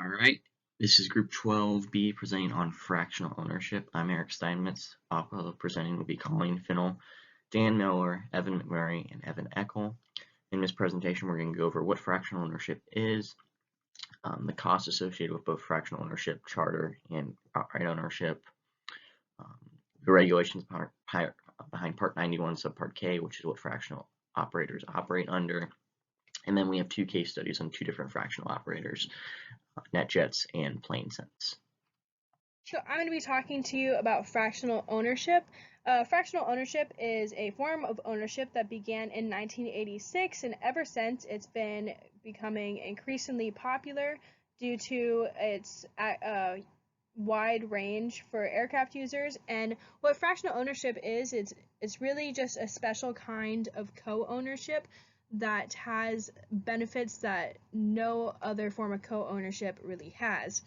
All right, this is Group 12B presenting on fractional ownership. I'm Eric Steinmetz. Presenting will be Colleen Finnell, Dan Miller, Evan McMurray, and Evan Eckel. In this presentation, we're going to go over what fractional ownership is, the costs associated with both fractional ownership, charter, and outright ownership, the regulations behind Part 91, Subpart K, which is what fractional operators operate under. And then we have two case studies on two different fractional operators, NetJets and PlaneSense. So I'm going to be talking to you about fractional ownership. Fractional ownership is a form of ownership that began in 1986, and ever since it's been becoming increasingly popular due to its wide range for aircraft users. And what fractional ownership is, it's really just a special kind of co-ownership that has benefits that no other form of co-ownership really has.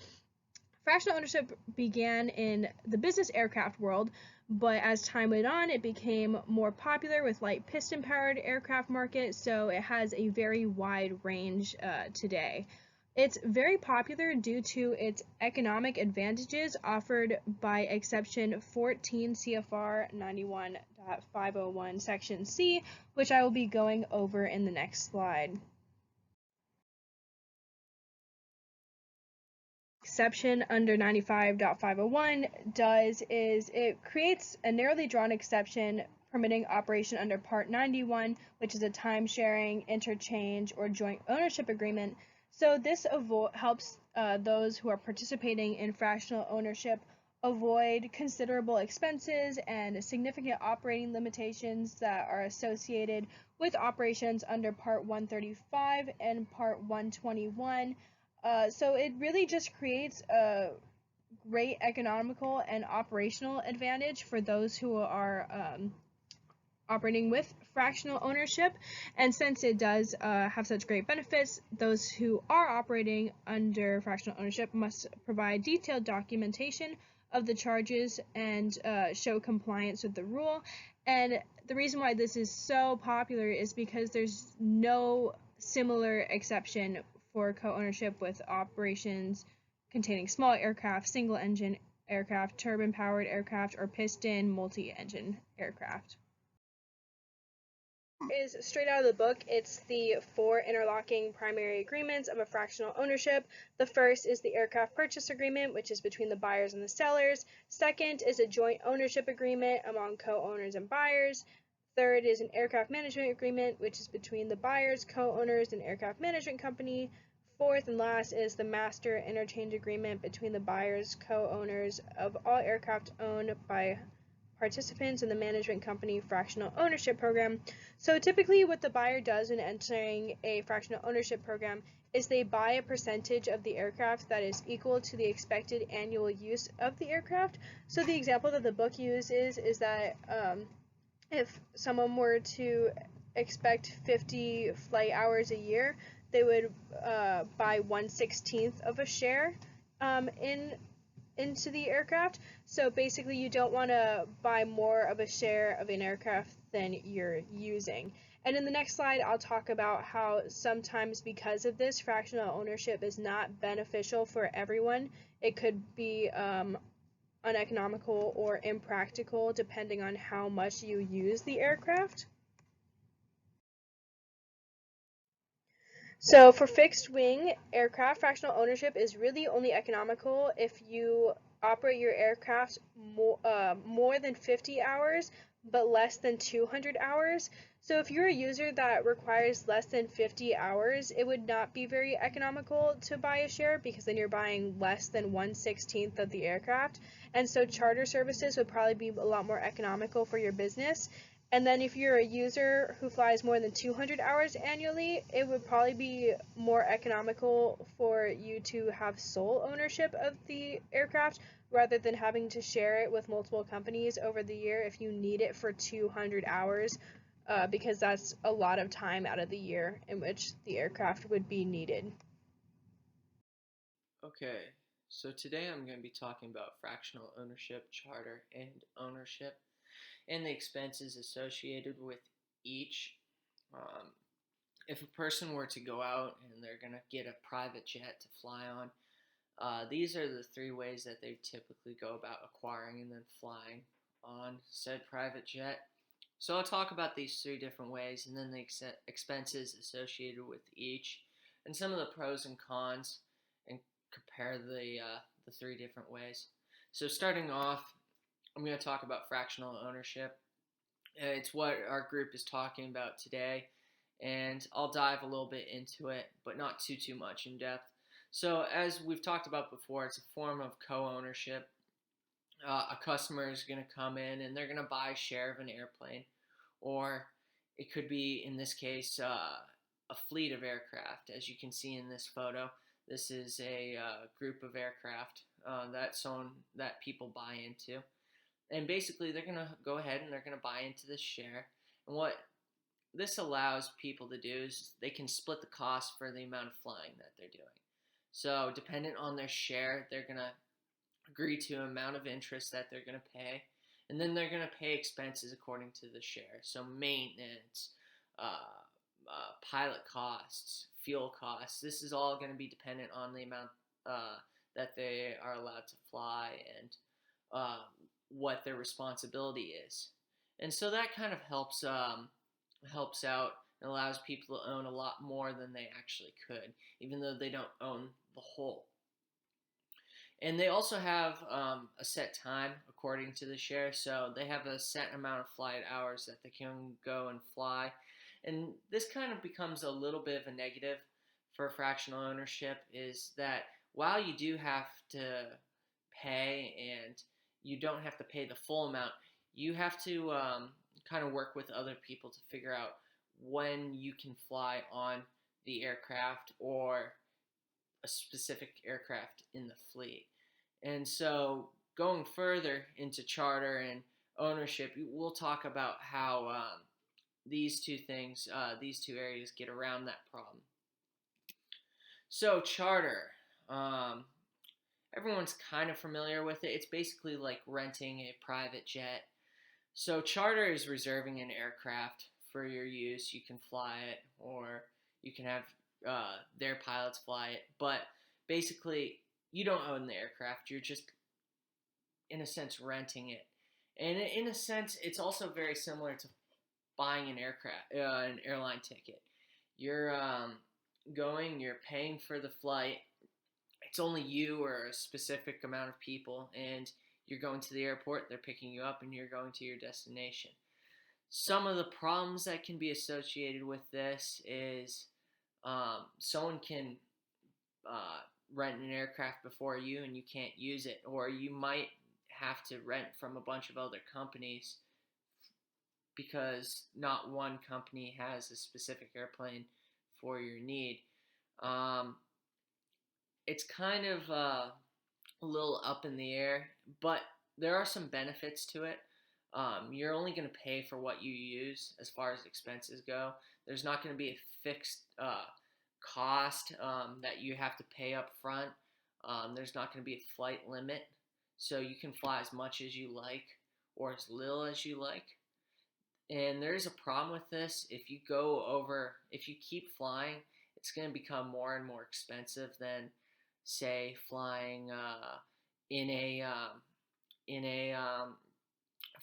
Fractional ownership began in the business aircraft world, but as time went on, it became more popular with light piston-powered aircraft market, so it has a very wide range today. It's very popular due to its economic advantages offered by exception 14 CFR 91.501 section C, which I will be going over in the next slide. Exception under 95.501 does is it creates a narrowly drawn exception permitting operation under Part 91, which is a time-sharing, interchange, or joint ownership agreement. So this helps those who are participating in fractional ownership avoid considerable expenses and significant operating limitations that are associated with operations under Part 135 and Part 121. So it really just creates a great economical and operational advantage for those who are operating with fractional ownership. And since it does have such great benefits, those who are operating under fractional ownership must provide detailed documentation of the charges and show compliance with the rule. And the reason why this is so popular is because there's no similar exception for co-ownership with operations containing small aircraft, single-engine aircraft, turbine-powered aircraft, or piston multi-engine aircraft. Is straight out of the book. It's the 4 interlocking primary agreements of a fractional ownership. The first is the aircraft purchase agreement, which is between the buyers and the sellers. Second is a joint ownership agreement among co-owners and buyers. Third is an aircraft management agreement, which is between the buyers, co-owners, and aircraft management company. Fourth and last is the master interchange agreement between the buyers, co-owners of all aircraft owned by participants in the management company fractional ownership program. So typically what the buyer does when entering a fractional ownership program is they buy a percentage of the aircraft that is equal to the expected annual use of the aircraft. So the example that the book uses is that if someone were to expect 50 flight hours a year, they would buy 1/16 of a share into the aircraft. So basically you don't want to buy more of a share of an aircraft than you're using. And in the next slide, I'll talk about how sometimes because of this, fractional ownership is not beneficial for everyone. It could be uneconomical or impractical depending on how much you use the aircraft. So for fixed wing aircraft, fractional ownership is really only economical if you operate your aircraft more than 50 hours but less than 200 hours. So if you're a user that requires less than 50 hours, it would not be very economical to buy a share because then you're buying less than 1/16 of the aircraft. And so charter services would probably be a lot more economical for your business. And then if you're a user who flies more than 200 hours annually, it would probably be more economical for you to have sole ownership of the aircraft rather than having to share it with multiple companies over the year if you need it for 200 hours, because that's a lot of time out of the year in which the aircraft would be needed. Okay, so today I'm going to be talking about fractional ownership, charter, and ownership, and the expenses associated with each. If a person were to go out and they're going to get a private jet to fly on, These are the three ways that they typically go about acquiring and then flying on said private jet. So I'll talk about these three different ways and then the expenses associated with each and some of the pros and cons and compare the three different ways. So starting off, I'm going to talk about fractional ownership. It's what our group is talking about today, and I'll dive a little bit into it, but not too much in depth. So as we've talked about before, it's a form of co-ownership. A customer is going to come in and they're going to buy a share of an airplane, or it could be, in this case, a fleet of aircraft. As you can see in this photo, this is a group of aircraft that people buy into. And basically, they're going to go ahead and they're going to buy into this share. And what this allows people to do is they can split the cost for the amount of flying that they're doing. So, dependent on their share, they're going to agree to an amount of interest that they're going to pay. And then they're going to pay expenses according to the share. So, maintenance, pilot costs, fuel costs. This is all going to be dependent on the amount that they are allowed to fly and what their responsibility is. And so that kind of helps out and allows people to own a lot more than they actually could, even though they don't own the whole. And they also have a set time according to the share, so they have a set amount of flight hours that they can go and fly. And this kind of becomes a little bit of a negative for fractional ownership, is that while you do have to pay and you don't have to pay the full amount, you have to kind of work with other people to figure out when you can fly on the aircraft or a specific aircraft in the fleet. And so going further into charter and ownership, we'll talk about how these two areas get around that problem. So charter, everyone's kind of familiar with it. It's basically like renting a private jet. So charter is reserving an aircraft for your use. You can fly it, or you can have their pilots fly it. But basically, you don't own the aircraft. You're just, in a sense, renting it. And in a sense, it's also very similar to buying an airline ticket. You're you're paying for the flight. It's only you or a specific amount of people, and you're going to the airport, they're picking you up, and you're going to your destination. Some of the problems that can be associated with this is someone can rent an aircraft before you and you can't use it, or you might have to rent from a bunch of other companies because not one company has a specific airplane for your need. It's kind of a little up in the air, but there are some benefits to it. You're only going to pay for what you use as far as expenses go. There's not going to be a fixed cost that you have to pay up front. There's not going to be a flight limit, so you can fly as much as you like or as little as you like. And there's a problem with this. If you keep flying, it's going to become more and more expensive than, say, flying in a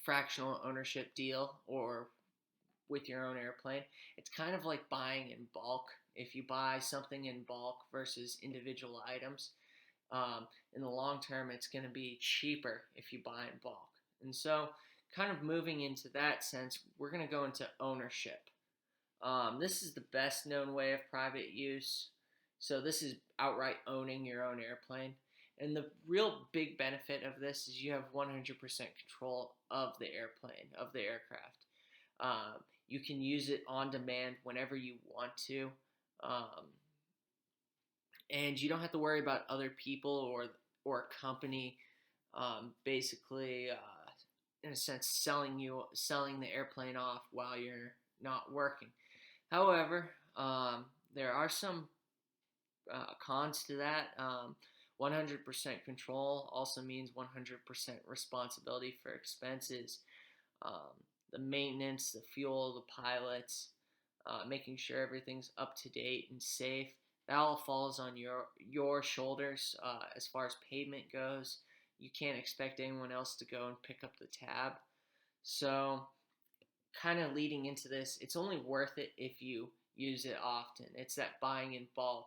fractional ownership deal or with your own airplane. It's kind of like buying in bulk. If you buy something in bulk versus individual items, in the long term, it's going to be cheaper if you buy in bulk. And so, kind of moving into that sense, we're going to go into ownership. This is the best known way of private use. So this is outright owning your own airplane. And the real big benefit of this is you have 100% control of the airplane, of the aircraft. You can use it on demand whenever you want to. And you don't have to worry about other people or a company basically, in a sense, selling the airplane off while you're not working. However, there are some cons to that. 100% control also means 100% responsibility for expenses, the maintenance, the fuel, the pilots, making sure everything's up to date and safe. that all falls on your shoulders as far as payment goes. You can't expect anyone else to go and pick up the tab. So, kind of leading into this, it's only worth it if you use it often. It's that buying in bulk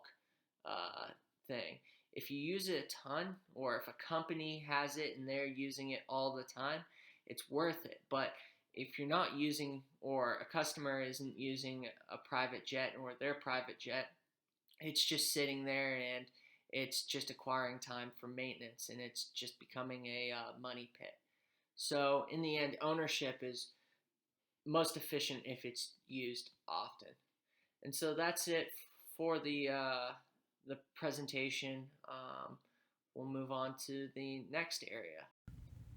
thing. If you use it a ton, or if a company has it and they're using it all the time, it's worth it. But if you're not using, or a customer isn't using a private jet or their private jet, it's just sitting there and it's just acquiring time for maintenance, and it's just becoming a money pit. So in the end, ownership is most efficient if it's used often. And so that's it for the presentation. We'll move on to the next area.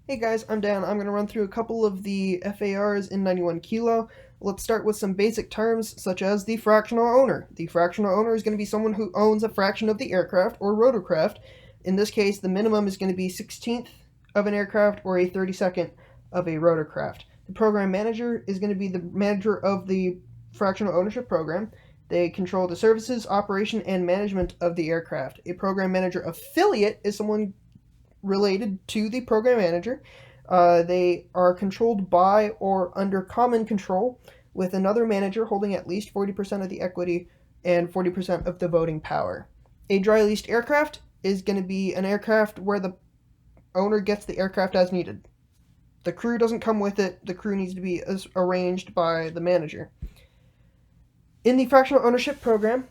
Hey guys, I'm Dan. I'm going to run through a couple of the FARs in 91 Kilo. Let's start with some basic terms such as the fractional owner. The fractional owner is going to be someone who owns a fraction of the aircraft or rotorcraft. In this case, the minimum is going to be 16th of an aircraft or a 32nd of a rotorcraft. The program manager is going to be the manager of the fractional ownership program. They control the services, operation, and management of the aircraft. A program manager affiliate is someone related to the program manager. They are controlled by or under common control, with another manager holding at least 40% of the equity and 40% of the voting power. A dry leased aircraft is going to be an aircraft where the owner gets the aircraft as needed. The crew doesn't come with it. The crew needs to be arranged by the manager. In the fractional ownership program,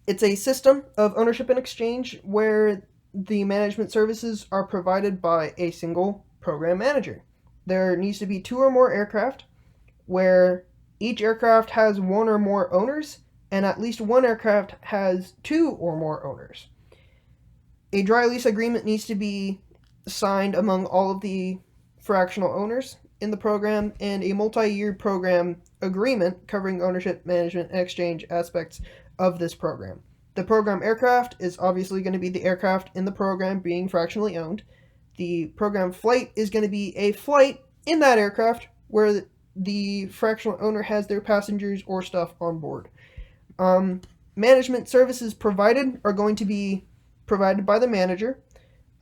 it's a system of ownership and exchange where the management services are provided by a single program manager. There needs to be 2 or more aircraft, where each aircraft has 1 or more owners, and at least 1 aircraft has 2 or more owners. A dry lease agreement needs to be signed among all of the fractional owners in the program, and a multi-year program agreement covering ownership, management, and exchange aspects of this program. The program aircraft is obviously going to be the aircraft in the program being fractionally owned. The program flight is going to be a flight in that aircraft where the fractional owner has their passengers or stuff on board. Management services provided are going to be provided by the manager.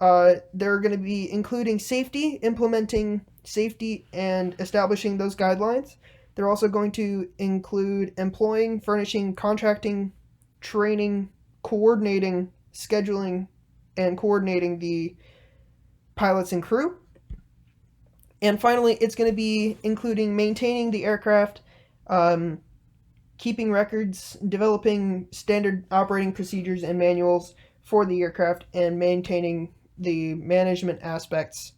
They're going to be including safety, implementing safety, and establishing those guidelines. They're also going to include employing, furnishing, contracting, training, coordinating, scheduling, and coordinating the pilots and crew. And finally, it's going to be including maintaining the aircraft, keeping records, developing standard operating procedures and manuals for the aircraft, and maintaining the management aspects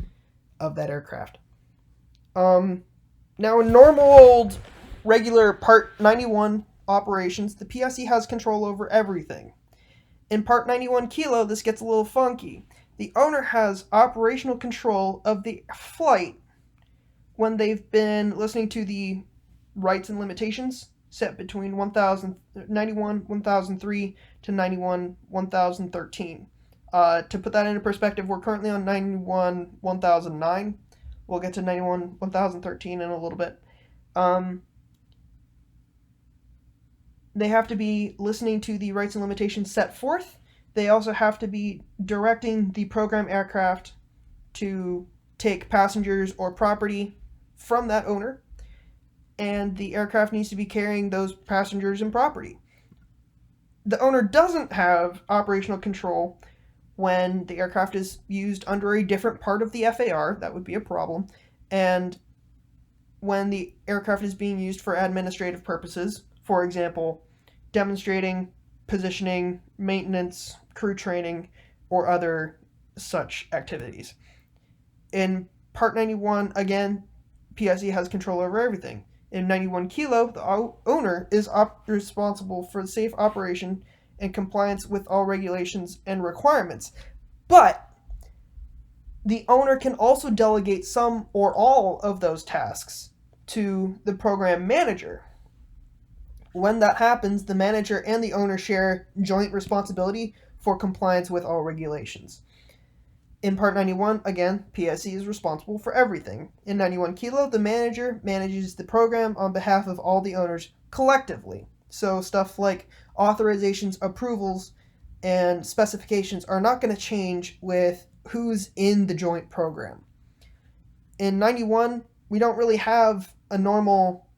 of that aircraft. Now, in normal old regular Part 91 operations, the PSC has control over everything. In Part 91 Kilo, this gets a little funky. The owner has operational control of the flight when they've been listening to the rights and limitations set between 91 1003 to 91 1013. To put that into perspective, we're currently on 91 1009. We'll get to 91 1013 in a little bit. They have to be listening to the rights and limitations set forth. They also have to be directing the program aircraft to take passengers or property from that owner, and the aircraft needs to be carrying those passengers and property. The owner doesn't have operational control when the aircraft is used under a different part of the FAR. That would be a problem. And when the aircraft is being used for administrative purposes, for example, demonstrating, positioning, maintenance, crew training, or other such activities. In Part 91, again, PSC has control over everything. In 91 Kilo, the owner is responsible for the safe operation and compliance with all regulations and requirements. But the owner can also delegate some or all of those tasks to the program manager. When that happens, the manager and the owner share joint responsibility for compliance with all regulations. In Part 91, again, PSC is responsible for everything. In 91 Kilo, the manager manages the program on behalf of all the owners collectively. So stuff like authorizations, approvals, and specifications are not going to change with who's in the joint program. In 91, we don't really have a normal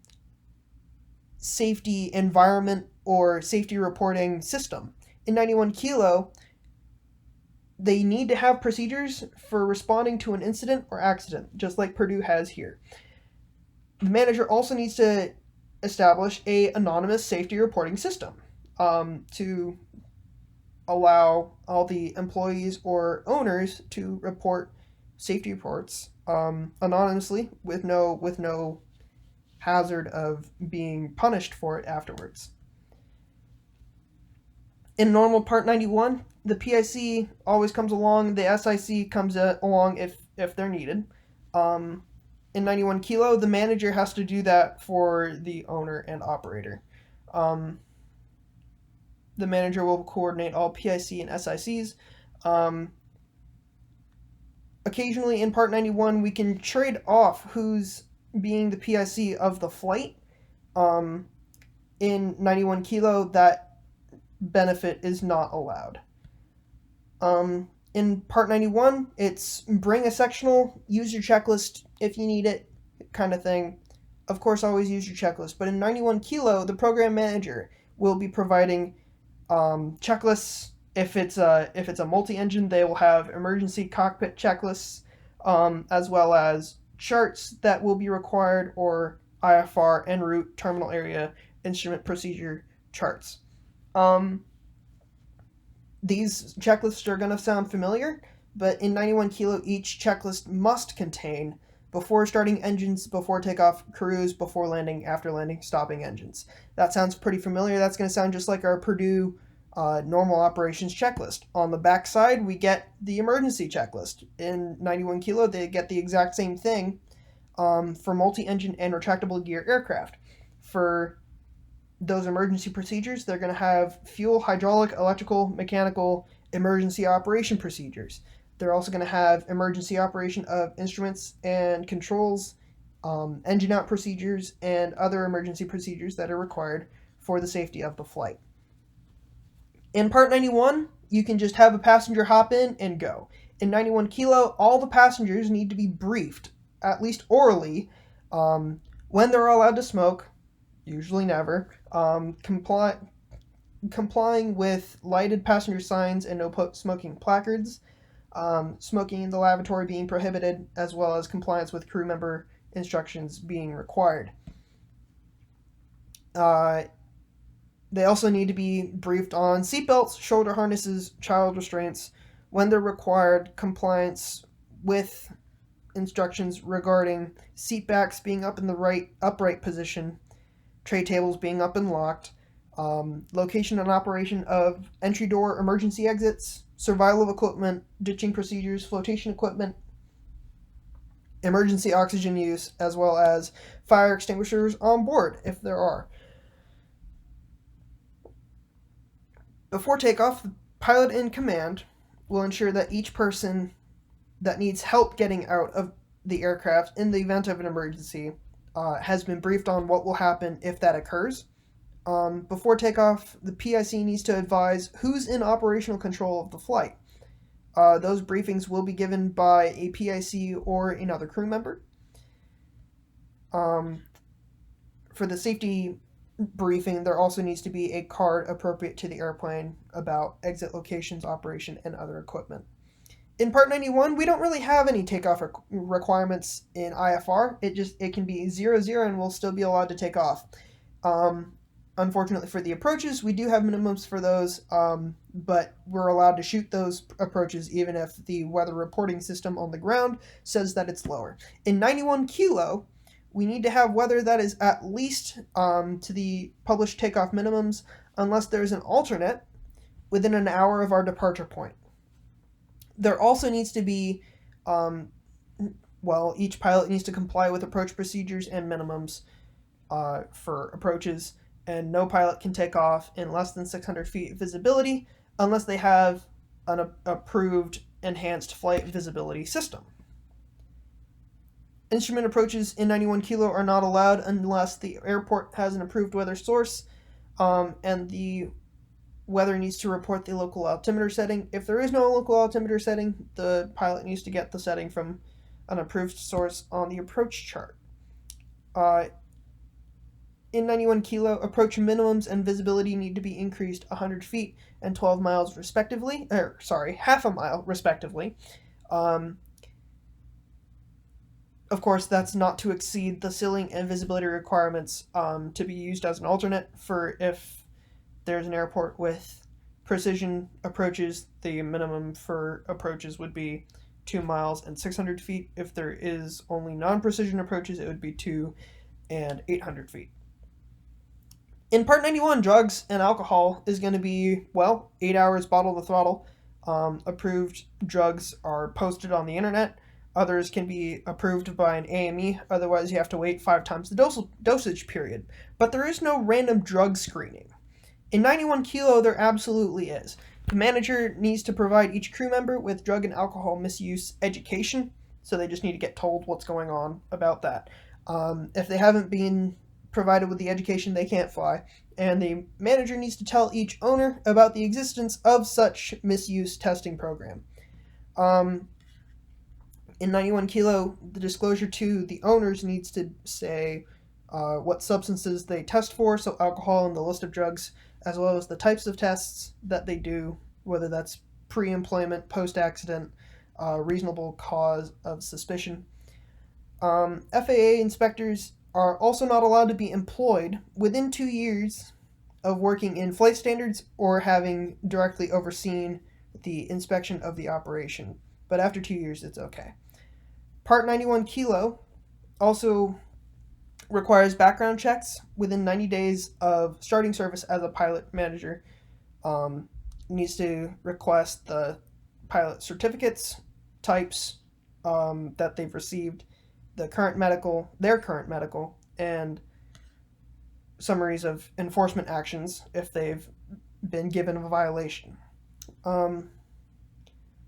safety environment or safety reporting system. In 91 Kilo, they need to have procedures for responding to an incident or accident, just like Purdue has here. The manager also needs to establish a anonymous safety reporting system to allow all the employees or owners to report safety reports anonymously with no hazard of being punished for it afterwards. In normal Part 91, the PIC always comes along, the SIC comes along if they're needed. In 91 Kilo, the manager has to do that for the owner and operator. The manager will coordinate all PIC and SICs. Occasionally in Part 91, we can trade off who's being the PIC of the flight. In 91 Kilo, that benefit is not allowed. In Part 91, it's bring a sectional, use your checklist if you need it, kind of thing. Of course, always use your checklist. But in 91 Kilo, the program manager will be providing checklists. If it's a multi-engine, they will have emergency cockpit checklists, as well as charts that will be required, or IFR en route terminal area instrument procedure charts. These checklists are going to sound familiar, but in 91 Kilo, each checklist must contain before starting engines, before takeoff, cruise, before landing, after landing, stopping engines. That sounds pretty familiar. That's going to sound just like our Purdue normal operations checklist. On the back side, we get the emergency checklist. In 91 Kilo, they get the exact same thing for multi-engine and retractable gear aircraft. For those emergency procedures, they're going to have fuel, hydraulic, electrical, mechanical, emergency operation procedures. They're also going to have emergency operation of instruments and controls, engine out procedures, and other emergency procedures that are required for the safety of the flight. In Part 91, you can just have a passenger hop in and go. In 91 Kilo, all the passengers need to be briefed, at least orally, when they're allowed to smoke, usually never, complying with lighted passenger signs and no smoking placards, smoking in the lavatory being prohibited, as well as compliance with crew member instructions being required. They also need to be briefed on seatbelts, shoulder harnesses, child restraints, when they're required, compliance with instructions regarding seat backs being up in the upright position, tray tables being up and locked, location and operation of entry door emergency exits, survival of equipment, ditching procedures, flotation equipment, emergency oxygen use, as well as fire extinguishers on board, if there are. Before takeoff, the pilot in command will ensure that each person that needs help getting out of the aircraft in the event of an emergency has been briefed on what will happen if that occurs. Before takeoff, the PIC needs to advise who's in operational control of the flight. Those briefings will be given by a PIC or another crew member. For the safety briefing, there also needs to be a card appropriate to the airplane about exit locations, operation, and other equipment. In Part 91, we don't really have any takeoff requirements in IFR. It can be 0-0 and we'll still be allowed to take off. Unfortunately for the approaches, we do have minimums for those, but we're allowed to shoot those approaches even if the weather reporting system on the ground says that it's lower. In 91 Kilo, we need to have weather that is at least to the published takeoff minimums, unless there's an alternate within an hour of our departure point. There also needs to be, each pilot needs to comply with approach procedures and minimums for approaches, and no pilot can take off in less than 600 feet visibility unless they have an approved enhanced flight visibility system. Instrument approaches in 91 Kilo are not allowed unless the airport has an approved weather source. and the weather needs to report the local altimeter setting. If there is no local altimeter setting, the pilot needs to get the setting from an approved source on the approach chart. In 91 kilo, approach minimums and visibility need to be increased 100 feet and 12 miles respectively, half a mile respectively. Of course, that's not to exceed the ceiling and visibility requirements to be used as an alternate for if there's an airport with precision approaches. The minimum for approaches would be 2 miles and 600 feet. If there is only non-precision approaches, it would be 2 and 800 feet. In Part 91, drugs and alcohol is going to be, 8 hours bottle to throttle. Approved drugs are posted on the internet. Others can be approved by an AME, otherwise you have to wait 5 times the dosage period. But there is no random drug screening. In 91 kilo, there absolutely is. The manager needs to provide each crew member with drug and alcohol misuse education, so they just need to get told what's going on about that. If they haven't been provided with the education, they can't fly, and the manager needs to tell each owner about the existence of such misuse testing program. In 91 kilo, the disclosure to the owners needs to say what substances they test for, so alcohol and the list of drugs, as well as the types of tests that they do, whether that's pre-employment, post-accident, reasonable cause of suspicion. FAA inspectors are also not allowed to be employed within 2 years of working in flight standards or having directly overseen the inspection of the operation. But after 2 years, it's okay. Part 91 kilo also requires background checks within 90 days of starting service as a pilot manager. Needs to request the pilot certificates, types that they've received, their current medical, and summaries of enforcement actions if they've been given a violation.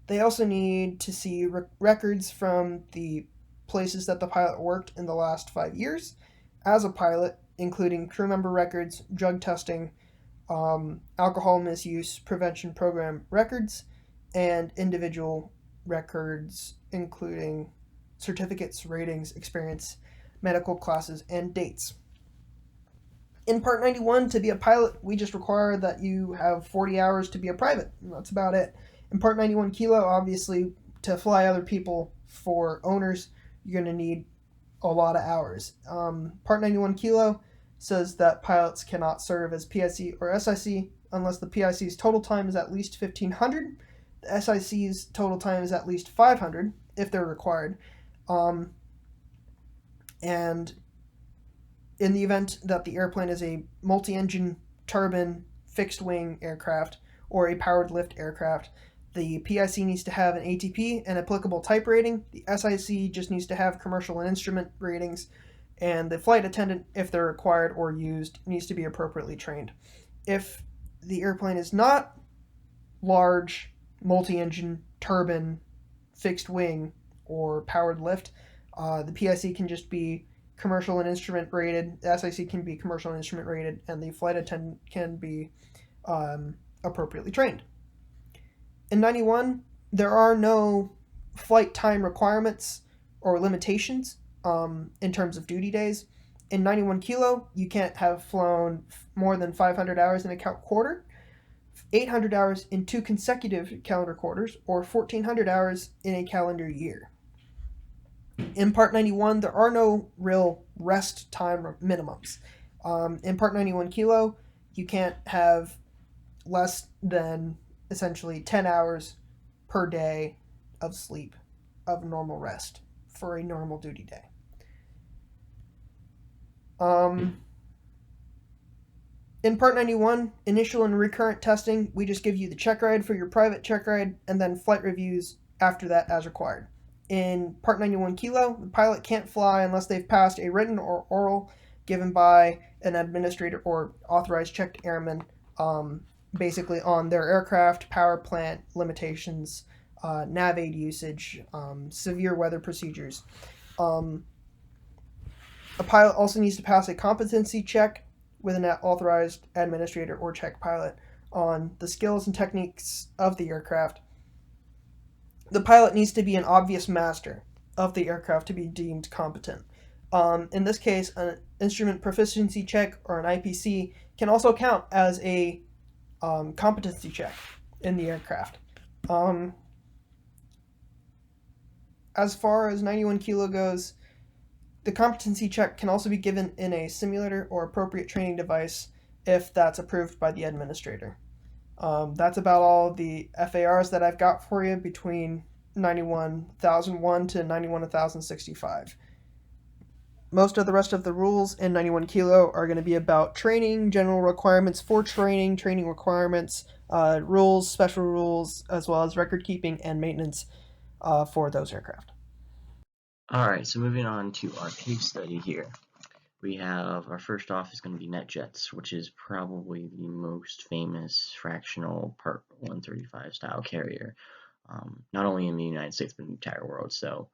They also need to see records from the places that the pilot worked in the last 5 years as a pilot, including crew member records, drug testing, alcohol misuse prevention program records, and individual records, including certificates, ratings, experience, medical classes, and dates. In Part 91, to be a pilot, we just require that you have 40 hours to be a private, and that's about it. In Part 91 kilo, obviously, to fly other people for owners, you're going to need a lot of hours. Part 91 kilo says that pilots cannot serve as PIC or SIC unless the PIC's total time is at least 1,500. The SIC's total time is at least 500 if they're required. And in the event that the airplane is a multi-engine, turbine, fixed-wing aircraft or a powered lift aircraft, the PIC needs to have an ATP and applicable type rating. The SIC just needs to have commercial and instrument ratings. And the flight attendant, if they're required or used, needs to be appropriately trained. If the airplane is not large, multi-engine, turbine, fixed-wing, or powered lift, the PIC can just be commercial and instrument rated, the SIC can be commercial and instrument rated, and the flight attendant can be appropriately trained. In 91, there are no flight time requirements or limitations in terms of duty days. In 91 kilo, you can't have flown more than 500 hours in a quarter, 800 hours in 2 consecutive calendar quarters, or 1,400 hours in a calendar year. In Part 91, there are no real rest time minimums. In Part 91 kilo, you can't have less than essentially 10 hours per day of sleep, of normal rest for a normal duty day. In Part 91, initial and recurrent testing, we just give you the check ride for your private check ride and then flight reviews after that as required. In Part 91 kilo, the pilot can't fly unless they've passed a written or oral given by an administrator or authorized checked airman, basically on their aircraft, power plant limitations, nav aid usage, severe weather procedures. A pilot also needs to pass a competency check with an authorized administrator or check pilot on the skills and techniques of the aircraft. The pilot needs to be an obvious master of the aircraft to be deemed competent. In this case, an instrument proficiency check or an IPC can also count as a competency check in the aircraft. As far as 91 kilo goes, the competency check can also be given in a simulator or appropriate training device if that's approved by the administrator. That's about all of the FARs that I've got for you between 91,001 to 91,065. Most of the rest of the rules in 91 kilo are going to be about training, general requirements for training, training requirements, rules, special rules, as well as record keeping and maintenance for those aircraft. Alright, so moving on to our case study here. We have, our first off is going to be NetJets, which is probably the most famous fractional Part 135 style carrier, not only in the United States but in the entire world. So,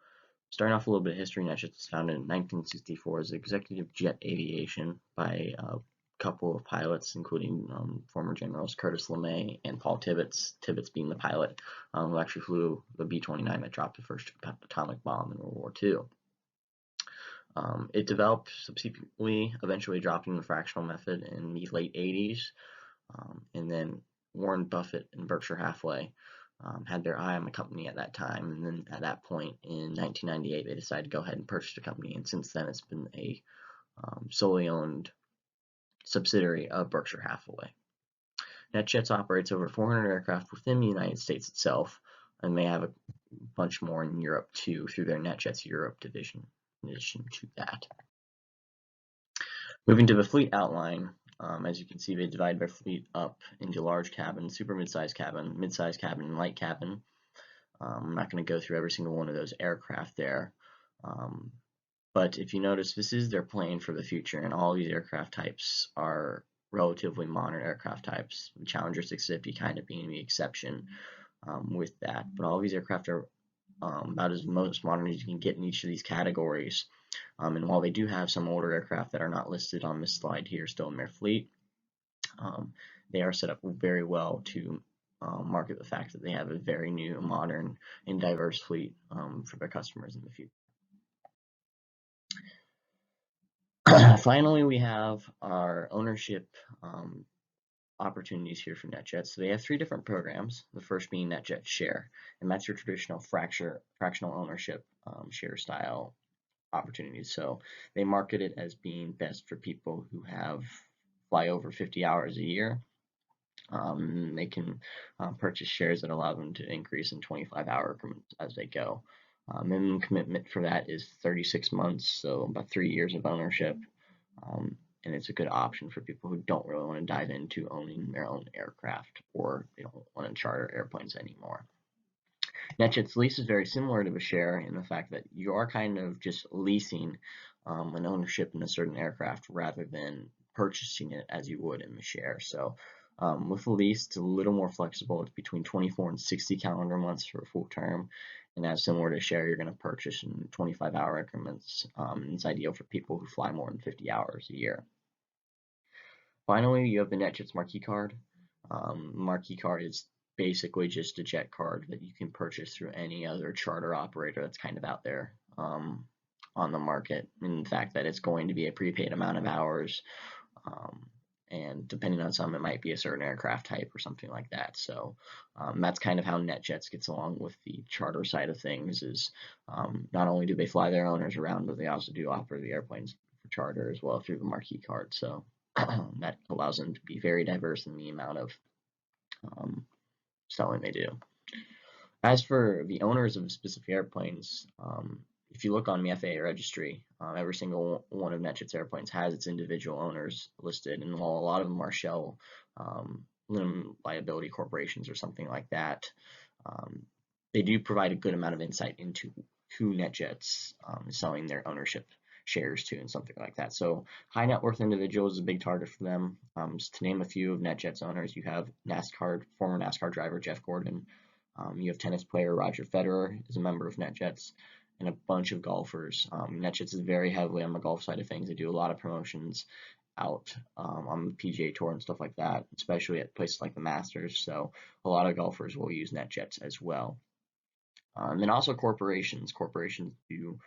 starting off a little bit of history, NetJets was founded in 1964 as executive jet aviation by a couple of pilots, including former generals Curtis LeMay and Paul Tibbets, Tibbets being the pilot who actually flew the B-29 that dropped the first atomic bomb in World War II. It developed subsequently, eventually adopting the fractional method in the late 80s, and then Warren Buffett and Berkshire Hathaway had their eye on the company at that time, and then at that point in 1998 they decided to go ahead and purchase the company, and since then it's been a solely owned subsidiary of Berkshire Hathaway. NetJets operates over 400 aircraft within the United States itself, and they have a bunch more in Europe too through their NetJets Europe division. In addition to that, moving to the fleet outline, as you can see, they divide their fleet up into large cabin, super mid-size cabin, and light cabin. I'm not going to go through every single one of those aircraft there, but if you notice, this is their plane for the future, and all these aircraft types are relatively modern aircraft types, the Challenger 650 kind of being the exception with that, but all these aircraft are about as most modern as you can get in each of these categories. And while they do have some older aircraft that are not listed on this slide here still in their fleet, they are set up very well to market the fact that they have a very new, modern, and diverse fleet for their customers in the future. Finally, we have our ownership opportunities here for NetJets. So they have 3 different programs, the first being NetJets Share, and that's your traditional fractional ownership share style opportunities. So they market it as being best for people who fly over 50 hours a year. They can purchase shares that allow them to increase in 25-hour increments as they go. Minimum commitment for that is 36 months, so about 3 years of ownership. And it's a good option for people who don't really want to dive into owning their own aircraft, or they don't want to charter airplanes anymore. NetJets lease is very similar to a share in the fact that you are kind of just leasing an ownership in a certain aircraft rather than purchasing it as you would in the share. So with a lease, it's a little more flexible. It's between 24 and 60 calendar months for a full term. And as similar to share, you're going to purchase in 25-hour increments. It's ideal for people who fly more than 50 hours a year. Finally, you have the NetJets Marquee Card. Marquee Card is basically just a jet card that you can purchase through any other charter operator that's kind of out there on the market. In the fact that it's going to be a prepaid amount of hours, and depending on some, it might be a certain aircraft type or something like that. So that's kind of how NetJets gets along with the charter side of things. Is not only do they fly their owners around, but they also do offer the airplanes for charter as well through the Marquee Card. So that allows them to be very diverse in the amount of selling they do. As for the owners of specific airplanes, if you look on the FAA registry, every single one of NetJets airplanes has its individual owners listed, and while a lot of them are shell limited liability corporations or something like that, they do provide a good amount of insight into who NetJets is selling their ownership shares to and something like that. So high net worth individuals is a big target for them. Just to name a few of NetJets owners, you have former NASCAR driver Jeff Gordon, you have tennis player Roger Federer is a member of NetJets, and a bunch of golfers. NetJets is very heavily on the golf side of things. They do a lot of promotions out on the PGA Tour and stuff like that, especially at places like the Masters. So a lot of golfers will use NetJets as well. And then also corporations. Corporations do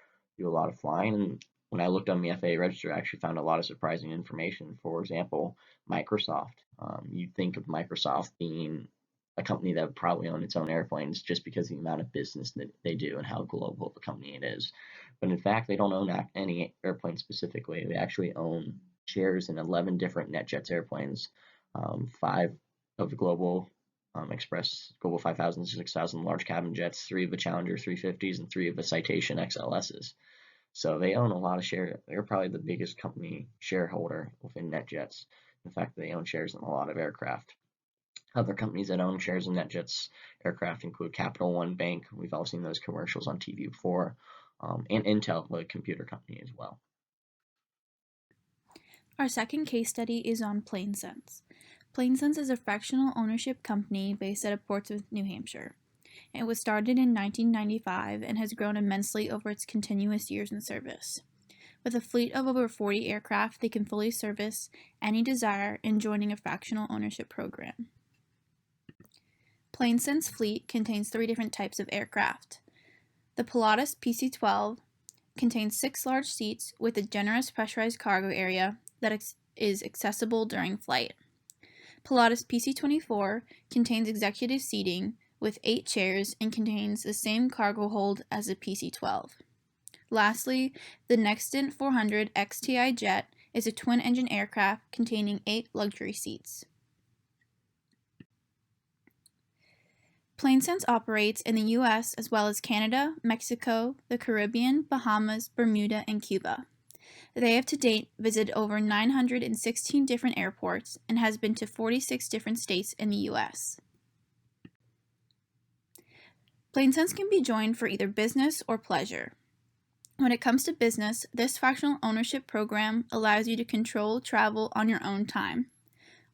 a lot of flying. And when I looked on the FAA register, I actually found a lot of surprising information. For example, Microsoft. You'd think of Microsoft being a company that would probably own its own airplanes just because of the amount of business that they do and how global the company it is. But in fact, they don't own any airplanes specifically. They actually own shares in 11 different NetJets airplanes, 5 of the Express Global 5000, 6000 large cabin jets, 3 of the Challenger 350s, and 3 of the Citation XLSs. So they own a lot of shares. They're probably the biggest company shareholder within NetJets. In fact, they own shares in a lot of aircraft. Other companies that own shares in NetJets aircraft include Capital One Bank. We've all seen those commercials on TV before, and Intel, the computer company as well. Our second case study is on PlaneSense. PlaneSense is a fractional ownership company based out of Portsmouth, New Hampshire. It was started in 1995 and has grown immensely over its continuous years in service. With a fleet of over 40 aircraft, they can fully service any desire in joining a fractional ownership program. PlaneSense fleet contains 3 different types of aircraft. The Pilatus PC-12 contains 6 large seats with a generous pressurized cargo area that is accessible during flight. Pilatus PC-24 contains executive seating with 8 chairs and contains the same cargo hold as the PC-12. Lastly, the Nextant 400 XTI jet is a twin-engine aircraft containing 8 luxury seats. PlaneSense operates in the U.S. as well as Canada, Mexico, the Caribbean, Bahamas, Bermuda, and Cuba. They have to date visited over 916 different airports and has been to 46 different states in the U.S. PlaneSense can be joined for either business or pleasure. When it comes to business, this fractional ownership program allows you to control travel on your own time.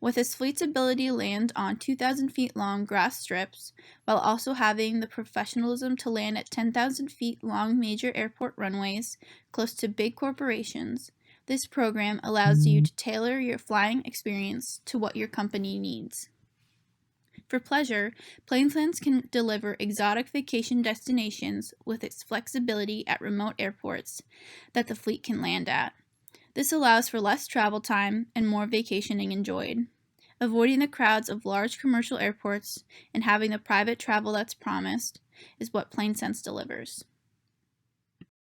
With its fleet's ability to land on 2,000 feet long grass strips, while also having the professionalism to land at 10,000 feet long major airport runways close to big corporations, this program allows you to tailor your flying experience to what your company needs. For pleasure, PlaneSense can deliver exotic vacation destinations with its flexibility at remote airports that the fleet can land at. This allows for less travel time and more vacationing enjoyed. Avoiding the crowds of large commercial airports and having the private travel that's promised is what PlaneSense delivers.